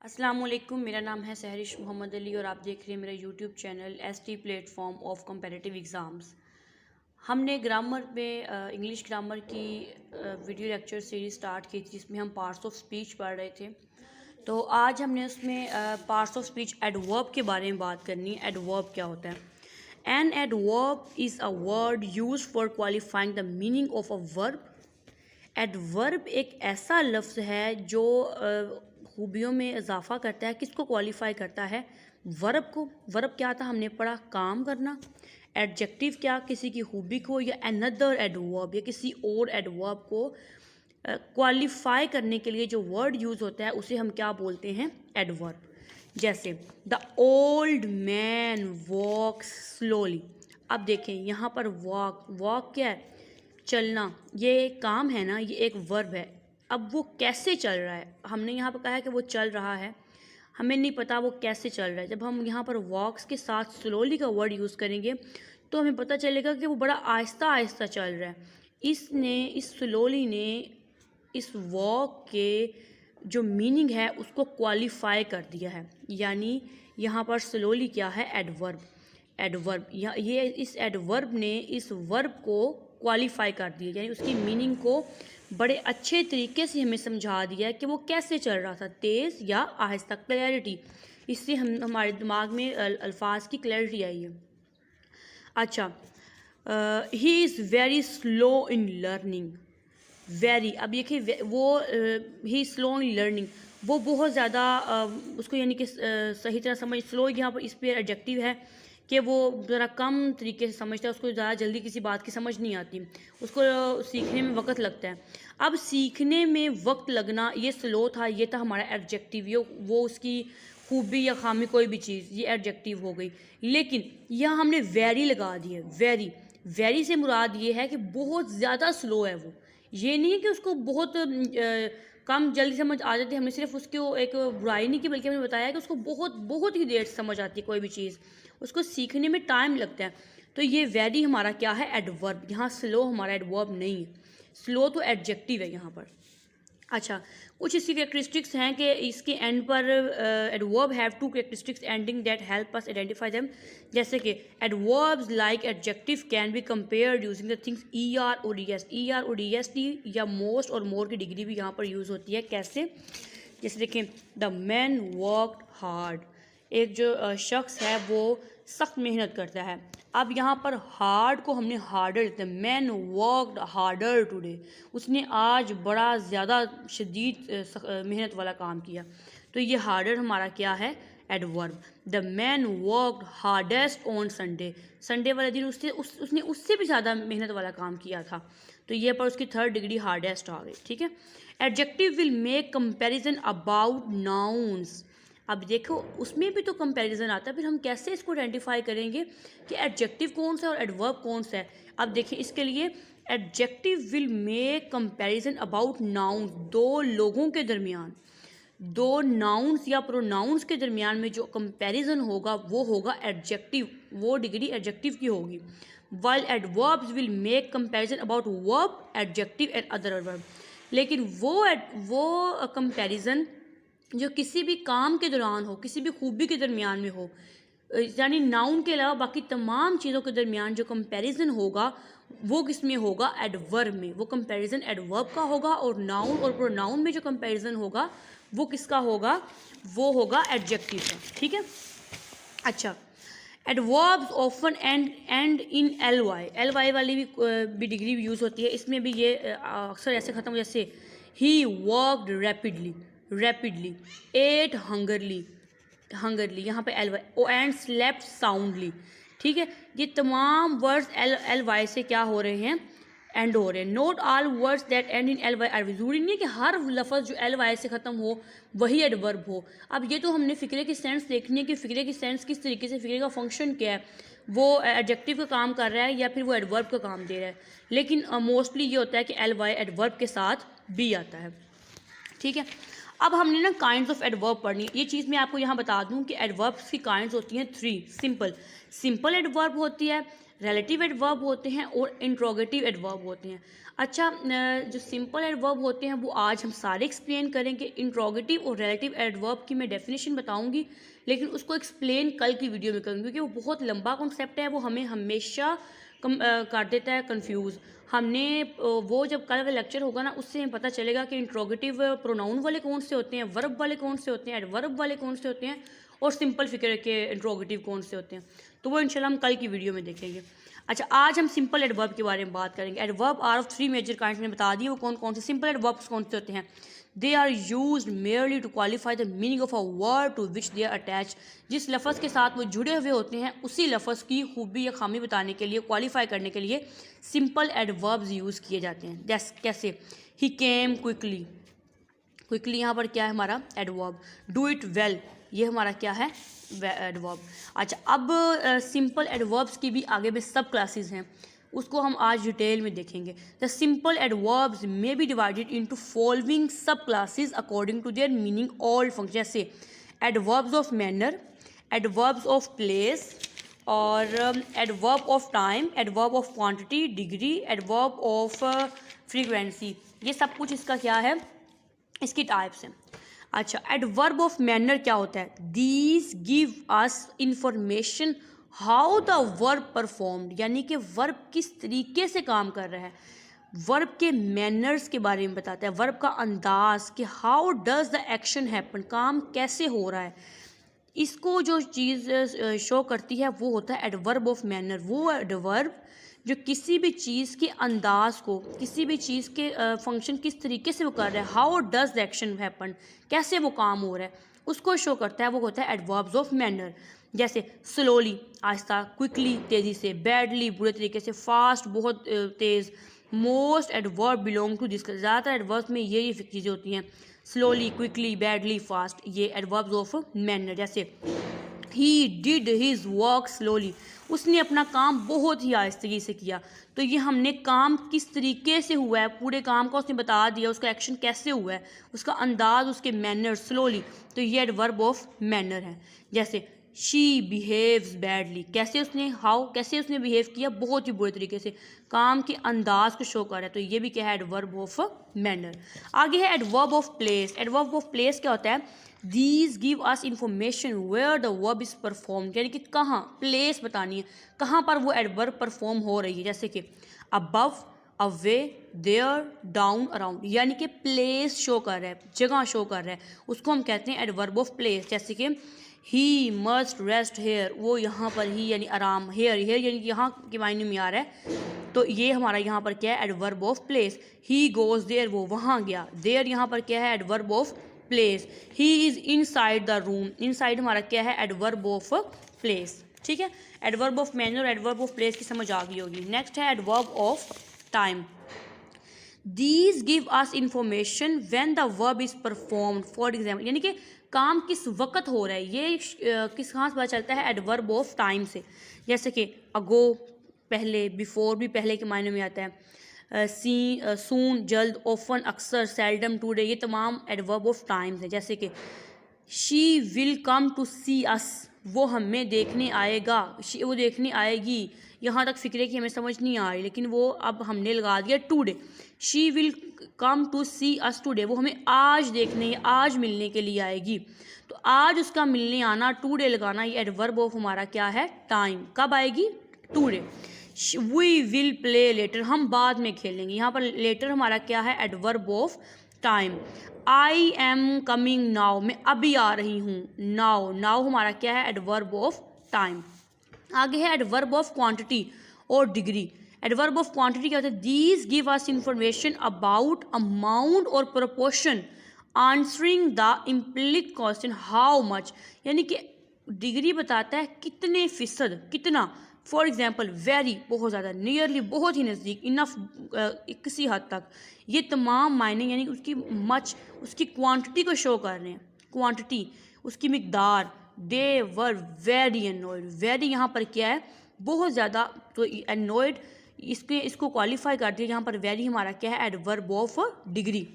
अस्सलामुअलैकुम, मेरा नाम है सहरिश मोहम्मद अली और आप देख रहे हैं मेरा YouTube channel ST platform of competitive exams. हमने ग्रामर में इंग्लिश ग्रामर की वीडियो लेक्चर सीरीज स्टार्ट की थी जिसमें हम पार्ट्स ऑफ स्पीच पढ़ रहे थे। तो आज हमने उसमें पार्ट्स ऑफ स्पीच एडवर्ब के बारे में बात करनी है। एडवर्ब क्या होता है? An adverb is a word use for qualifying the meaning of a verb. Adverb एक ऐसा लफ्ज़ है जो खूबियों में इजाफा करता है। किसको क्वालिफाई करता है? वर्ब को। वर्ब क्या था? हमने पढ़ा काम करना। एडजेक्टिव क्या? किसी की खूबी को या अनदर एडवर्ब या किसी और एडवर्ब को क्वालिफाई करने के लिए जो वर्ड यूज़ होता है उसे हम क्या बोलते हैं? एडवर्ब। जैसे the old man walks slowly. अब देखें यहाँ पर वॉक, वॉक क्या है? चलना। ये काम है ना, ये एक वर्ब है। अब वो कैसे चल रहा है? हमने यहाँ पर कहा है कि वो चल रहा है, हमें नहीं पता वो कैसे चल रहा है। जब हम यहाँ पर वॉक्स के साथ स्लोली का वर्ड यूज़ करेंगे तो हमें पता चलेगा कि वो बड़ा आहिस्ता आहिस्ता चल रहा है। इस स्लोली ने इस वॉक के जो मीनिंग है उसको क्वालिफाई कर दिया है। यानी यहाँ पर स्लोली क्या है? एडवर्ब। एडवर्ब ये इस एडवर्ब ने इस वर्ब को क्वालिफाई कर दिया, यानी उसकी मीनिंग को बड़े अच्छे तरीके से हमें समझा दिया है कि वो कैसे चल रहा था, तेज़ या आहिस्ता। क्लैरिटी, इससे हमारे दिमाग में अल्फाज की क्लैरिटी आई है। अच्छा, he is very slow in learning. Very, अब देखिए वो ही स्लो इन लर्निंग, वो बहुत ज़्यादा उसको यानी कि सही तरह समझ। स्लो यहाँ पर इस पर एडजेक्टिव है कि वो ज़रा कम तरीके से समझता है, उसको ज़्यादा जल्दी किसी बात की समझ नहीं आती, उसको सीखने में वक्त लगता है। अब सीखने में वक्त लगना, ये स्लो था, ये था हमारा एडजेक्टिव। ये वो उसकी खूबी या खामी कोई भी चीज़, ये एडजेक्टिव हो गई। लेकिन यहाँ हमने वेरी लगा दी है। वेरी, वेरी से मुराद ये है कि बहुत ज़्यादा स्लो है वो। ये नहीं है कि उसको बहुत कम जल्दी समझ आ जाती है। हमने सिर्फ उसको एक बुराई नहीं की, बल्कि हमने बताया कि उसको बहुत बहुत ही देर से समझ आती है कोई भी चीज़, उसको सीखने में टाइम लगता है। तो ये वेरी हमारा क्या है? एडवर्ब। यहाँ स्लो हमारा एडवर्ब नहीं है, स्लो तो एडजेक्टिव है यहाँ पर। अच्छा, कुछ इसकी कैरेक्टरिस्टिक्स हैं कि इसके एंड पर adverb have to characteristics ending that help us identify them. जैसे कि adverbs like adjective can be compared using the things ER और ES। ER और EST या मोस्ट और मोर की डिग्री भी यहाँ पर यूज़ होती है। कैसे? जैसे देखें, द मैन वर्कड हार्ड। एक जो शख्स है वो सख्त मेहनत करता है। अब यहाँ पर हार्ड को हमने हार्डर लेते हैं। मैन वर्कड हार्डर टुडे, उसने आज बड़ा ज़्यादा शदीद मेहनत वाला काम किया। तो ये हार्डर हमारा क्या है? Adverb. The man worked hardest on Sunday. Sunday वाले दिन उसने उससे भी ज़्यादा मेहनत वाला काम किया था, तो ये पर उसकी थर्ड डिग्री हार्डेस्ट आ गई। ठीक है। Adjective will make comparison about nouns. अब देखो उसमें भी तो कंपैरिजन आता है, फिर हम कैसे इसको आइडेंटिफाई करेंगे कि एडजेक्टिव कौन सा है और एडवर्ब कौन सा है? अब देखिए इसके लिए adjective will make comparison about noun, दो लोगों के दरमियान, दो नाउन्स या प्रोनाउंस के दरमियान में जो कंपैरिजन होगा वो होगा एडजेक्टिव, वो डिग्री एडजेक्टिव की होगी। While adverbs will make comparison about verb, adjective and other verb. लेकिन वो कंपैरिजन जो किसी भी काम के दौरान हो, किसी भी खूबी के दरमियान में हो, यानी नाउन के अलावा बाकी तमाम चीज़ों के दरमियान जो कंपैरिजन होगा वो किस में होगा? एडवर्ब में। वो कंपैरिजन एडवर्ब का होगा और नाउन और प्रोनाउन में जो कंपैरिजन होगा वो किसका होगा? वो होगा एडजेक्टिव का। ठीक है। अच्छा, adverbs often and in ly वाली भी डिग्री भी यूज़ होती है। इसमें भी ये अक्सर ऐसे ख़त्म, जैसे ही worked rapidly, rapidly, ate hungrily, यहाँ पे ly, एंड स्लेप्ट साउंडली। ठीक है। ये तमाम वर्ड्स ly से क्या हो रहे हैं? एंड हो रहे हैं। Not all words that end in ly are. ज़रूरी नहीं है कि हर लफ्ज़ जो ly से ख़त्म हो वही एडवर्ब हो। अब ये तो हमने फ़िक्रे की सेंस देखनी है कि फ़िक्रे की सेंस किस तरीके से, फ़िक्रे का फंक्शन क्या है, वो एडजेक्टिव का काम कर रहा है या फिर वो एडवर्ब का काम दे रहा है। लेकिन मोस्टली ये होता है कि ly एडवर्ब के साथ भी आता है। ठीक है। अब हमने ना काइंड्स ऑफ एडवर्ब पढ़नी। ये चीज़ मैं आपको यहाँ बता दूँ कि एडवर्ब्स की काइंड्स होती हैं 3। सिंपल एडवर्ब होती है, रिलेटिव एडवर्ब होते हैं और इंट्रोगेटिव एडवर्ब होते हैं। अच्छा, जो सिंपल एडवर्ब होते हैं वो आज हम सारे एक्सप्लेन करेंगे। इंट्रोगेटिव और रिलेटिव एडवर्ब की मैं डेफिनेशन बताऊंगी, लेकिन उसको एक्सप्लेन कल की वीडियो में करूँगी, क्योंकि वो बहुत लंबा कॉन्सेप्ट है, वो हमें हमेशा कर देता है कंफ्यूज। हमने वो जब कल का लेक्चर होगा ना, उससे हमें पता चलेगा कि इंट्रोगेटिव प्रोनाउन वाले कौन से होते हैं, वर्ब वाले कौन से होते हैं, एडवर्ब वाले कौन से होते हैं, और सिंपल फिगर के इंट्रोगेटिव कौन से होते हैं। तो वो इंशाल्लाह हम कल की वीडियो में देखेंगे। अच्छा, आज हम सिंपल एडवर्ब के बारे में बात करेंगे। Adverb are of 3 major kinds में बता दिए वो कौन कौन से सिंपल एडवर्ब्स कौन से होते हैं। They are use merely to qualify the meaning of a word to which they are attach. जिस लफ्ज़ के साथ वो जुड़े हुए होते हैं उसी लफ्ज़ की खूबी या खामी बताने के लिए, क्वालिफाई करने के लिए सिंपल एडवर्ब्स यूज़ किए जाते हैं। जैसे कैसे, ही केम क्विकली, क्विकली यहाँ पर क्या है हमारा एडवर्ब। डू इट वेल, ये हमारा क्या है एडवर्ब। अच्छा, अब सिंपल एडवर्ब्स की भी आगे में सब क्लासेस हैं, उसको हम आज डिटेल में देखेंगे। The simple adverbs may be divided into following subclasses according to their meaning all function. जैसे adverbs of manner, adverbs of place, और adverb of time, adverb of quantity, degree, adverb of frequency. ये सब कुछ इसका क्या है, इसकी types हैं। अच्छा, एडवर्ब ऑफ मैनर क्या होता है। These give us information how the verb performed, यानी कि वर्ब किस तरीके से काम कर रहा है। वर्ब के मैनर्स के बारे में बताता है, वर्ब का अंदाज कि how does the action happen, काम कैसे हो रहा है। इसको जो चीज़ शो करती है वो होता है एडवर्ब ऑफ मैनर। वो एडवर्ब जो किसी भी चीज़ के अंदाज को, किसी भी चीज़ के फंक्शन किस तरीके से वो कर रहा है, how does the action happen, कैसे वो काम हो रहा है, उसको शो करता है, वो होता है एडवर्ब्स ऑफ मैनर। जैसे स्लोली, आहिस्ता, क्विकली, तेज़ी से, बैडली, बुरे तरीके से, फास्ट, बहुत तेज़। Most adverb belong to this, ज़्यादातर एडवर्ब्स में ये चीज़ें होती हैं, स्लोली, क्विकली, बैडली, फास्ट, ये एडवर्ब्स ऑफ मैनर। जैसे he did his work slowly, उसने अपना काम बहुत ही आहिस्तगी से किया। तो ये हमने काम किस तरीके से हुआ है, पूरे काम का उसने बता दिया, उसका एक्शन कैसे हुआ है, उसका अंदाज, उसके मैनर, स्लोली, तो ये एडवर्ब ऑफ मैनर है। जैसे शी बिहेव्स बैडली, कैसे उसने, हाउ, कैसे उसने बिहेव किया, बहुत ही बुरे तरीके से, काम के अंदाज को शो कर रहा है, तो ये भी क्या है एडवर्ब ऑफ मैनर। आगे है adverb of place. Adverb of place क्या होता है, these give us information where the verb is perform, यानी कि कहाँ, प्लेस बतानी है, कहाँ पर वो एडवर्ब परफॉर्म हो रही है। जैसे कि above, away, there, down, around, यानी कि प्लेस शो कर रहा है, जगह शो कर रहा है, उसको हम कहते हैं एडवर्ब ऑफ प्लेस। जैसे कि ही मस्ट रेस्ट हेयर, वो यहाँ पर ही यानी आराम, हेयर, हेयर यानी कि यहाँ के मायने में आ रहा है, तो ये हमारा यहाँ पर क्या है adverb of place. He goes there, वो वहाँ गया, देयर यहाँ पर क्या है adverb of place. He is inside the room, inside हमारा क्या है एडवर्ब ऑफ प्लेस। ठीक है, एडवर्ब ऑफ मैनर और एडवर्ब ऑफ प्लेस की समझ आ गई होगी। नेक्स्ट है adverb of time. These give us information when the verb is performed. For example, यानी कि काम किस वक्त हो रहा है, ये किस कहाँ से पता चलता है एडवर्ब ऑफ टाइम से। जैसे कि अगो, पहले, बिफोर भी पहले के मायने में आता है, सून, जल्द, ऑफन, अक्सर, सेल्डम, टुडे, ये तमाम एडवर्ब ऑफ टाइम्स हैं। जैसे कि she will come to see अस, वो हमें देखने आएगा, वो देखने आएगी, यहाँ तक फिक्र की हमें समझ नहीं आ रही, लेकिन वो अब हमने लगा दिया today. She will come to see us today, वो हमें आज देखने, आज मिलने के लिए आएगी, तो आज उसका मिलने आना, टुडे लगाना, ये एडवर्ब ऑफ हमारा क्या है टाइम। कब आएगी, today. We will play later, हम बाद में खेलेंगे, यहाँ पर लेटर हमारा क्या है adverb of time. I am coming now, मैं अभी आ रही हूँ, नाउ, नाउ हमारा क्या है एडवर्ब ऑफ टाइम। आगे है एडवर्ब ऑफ क्वांटिटी और डिग्री। एडवर्ब ऑफ क्वांटिटी क्या होता है, these give us information about amount और proportion answering the implicit question how much, यानी कि डिग्री बताता है कितने फीसद, कितना। फॉर एग्जाम्पल वेरी, बहुत ज़्यादा, नियरली, बहुत ही नज़दीक, इनफ, किसी हद तक, ये तमाम मायने, यानी उसकी मच, उसकी क्वांटिटी को शो कर रहे हैं, क्वांटिटी, उसकी मिकदार। दे वर वेरी एनॉयड, वेरी यहाँ पर क्या है बहुत ज़्यादा, तो एनॉयड इसको क्वालिफाई कर दिया, यहाँ पर वेरी हमारा क्या है adverb of degree.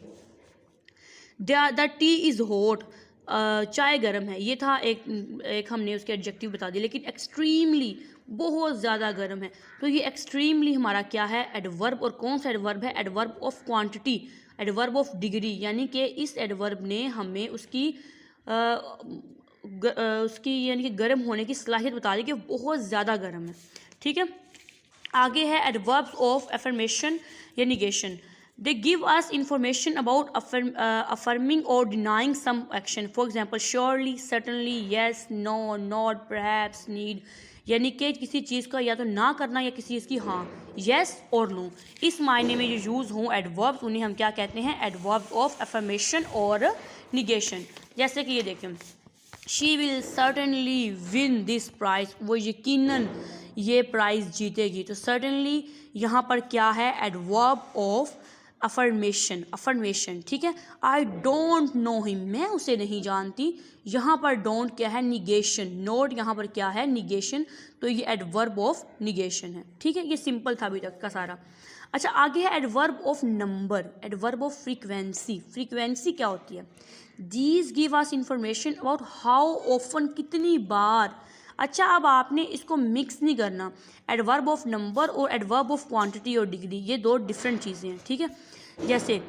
The T is hot, चाय गर्म है, ये था एक हमने उसके एडजेक्टिव बता दिए। लेकिन एक्सट्रीमली, बहुत ज़्यादा गर्म है। तो ये एक्सट्रीमली हमारा क्या है, एडवर्ब। और कौन सा एडवर्ब है, adverb of quantity, adverb of degree, यानी कि इस एडवर्ब ने हमें उसकी यानी कि गर्म होने की सलाहियत बता दी कि बहुत ज़्यादा गर्म है। ठीक है, आगे है एडवर्ब्स ऑफ अफर्मेशन या negation. They give us information about affirming और denying some action. For example surely, certainly, yes, no, not, perhaps, need, यानी कि किसी चीज़ का या तो ना करना या किसी चीज़ की हाँ, येस और नो। इस मायने में जो यूज़ हों एडवर्ब्स, उन्हें हम क्या कहते हैं, एडवर्ब्स ऑफ अफर्मेशन और निगेशन। जैसे कि ये देखें, she will certainly win this prize, वो यकीनन ये प्राइज़ जीतेगी। तो सर्टनली यहाँ पर क्या है, एडवर्ब ऑफ अफर्मेशन। ठीक है, आई डोंट नो हिम, मैं उसे नहीं जानती। यहाँ पर डोंट क्या है, निगेशन। नोट यहाँ पर क्या है, निगेशन। तो ये एडवर्ब ऑफ निगेशन है। ठीक है, ये सिंपल था अभी तक का सारा। अच्छा, आगे है adverb of number, adverb of frequency. Frequency क्या होती है, these give us information about how often, कितनी बार। अच्छा, अब आपने इसको मिक्स नहीं करना, एडवर्ब ऑफ नंबर और एडवर्ब ऑफ क्वांटिटी और डिग्री, ये दो डिफरेंट चीज़ें हैं। ठीक है, जैसे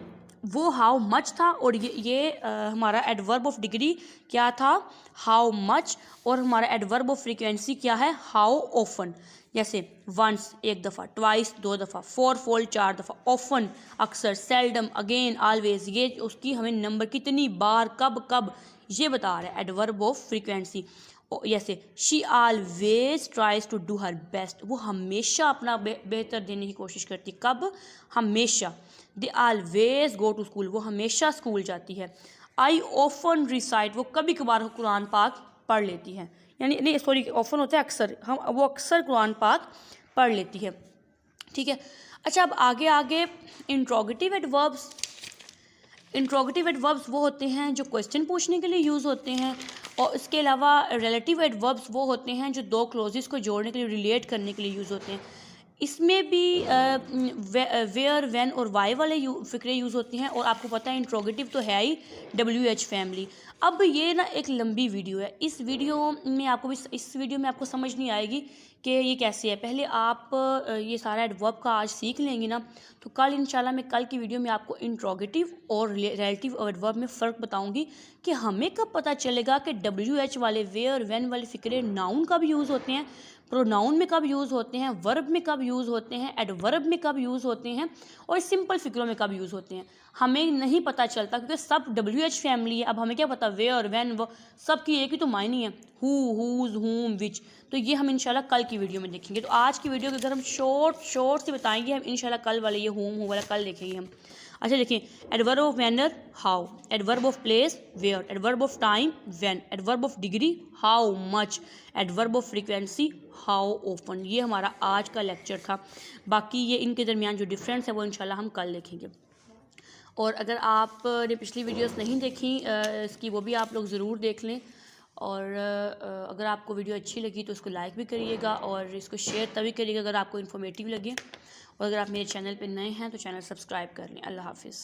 वो हाउ मच था और ये हमारा एडवर्ब ऑफ डिग्री क्या था, हाउ मच, और हमारा एडवर्ब ऑफ फ्रीक्वेंसी क्या है, हाउ ऑफन। जैसे वंस एक दफ़ा, ट्वाइस दो दफ़ा, फोर फोल्ड चार दफ़ा, ऑफन अक्सर, सेल्डम, अगेन, ऑलवेज, ये उसकी हमें नंबर कितनी बार, कब कब, ये बता रहा है एडवर्ब ऑफ फ्रीक्वेंसी। जैसे she always tries to do her best, वो हमेशा अपना बेहतर देने की कोशिश करती, कब, हमेशा। They always go to school, वो हमेशा स्कूल जाती है। आई ऑफन रिसाइट, वो कभी कभार कुरान पाक पढ़ लेती है, यानी नहीं सॉरी, ऑफन होता है अक्सर, वो अक्सर कुरान पाक पढ़ लेती है। ठीक है, अच्छा अब आगे इंट्रोगेटिव एडवर्ब्स। इंट्रोगेटिव एडवर्ब्स वो होते हैं जो क्वेश्चन पूछने के लिए यूज़ होते हैं, और इसके अलावा रिलेटिव एडवर्ब्स वो होते हैं जो दो क्लोजेस को जोड़ने के लिए, रिलेट करने के लिए यूज़ होते हैं। इसमें भी वेयर, व्हेन और वाई वाले फ़िक्रे यूज़ होते हैं। और आपको पता है इंट्रोगेटिव तो है ही WH फैमिली। अब ये ना एक लंबी वीडियो है, इस वीडियो में आपको समझ नहीं आएगी कि ये कैसे है। पहले आप ये सारा एडवर्ब का आज सीख लेंगे ना, तो कल इंशाल्लाह मैं कल की वीडियो में आपको इंट्रोगेटिव और रिलेटिव एडवर्ब में फ़र्क बताऊंगी कि हमें कब पता चलेगा कि WH वाले, वेयर, व्हेन वाले फ़िक्रे नाउन कब यूज़ होते हैं, प्रोनाउन में कब यूज़ होते हैं, वर्ब में कब यूज़ होते हैं, एडवर्ब में कब यूज़ होते हैं, और सिंपल फ़िक्रों में कब यूज़ होते हैं। हमें नहीं पता चलता क्योंकि सब WH फैमिली है। अब हमें क्या पता, वेयर, व्हेन, वो सब की एक ही तो मायने है, हु, हुज, हुम, विच। तो ये हम इंशाल्लाह कल की वीडियो में देखेंगे। तो आज की वीडियो के अगर हम शॉर्ट से बताएंगे, हम इंशाल्लाह कल वाले ये हु वाला कल देखेंगे हम। अच्छा देखिए, adverb of manner how, adverb of place where, adverb of time when, adverb of degree how much, adverb of frequency how often. ये हमारा आज का लेक्चर था। बाकी ये इनके दरमियान जो डिफरेंस है वो इंशाल्लाह हम कल देखेंगे। और अगर आपने पिछली वीडियोस नहीं देखी इसकी, वो भी आप लोग ज़रूर देख लें। और अगर आपको वीडियो अच्छी लगी तो उसको लाइक भी करिएगा और इसको शेयर तभी करिएगा अगर आपको इन्फॉर्मेटिव लगे। और अगर आप मेरे चैनल पे नए हैं तो चैनल सब्सक्राइब कर लें। अल्लाह हाफिज़।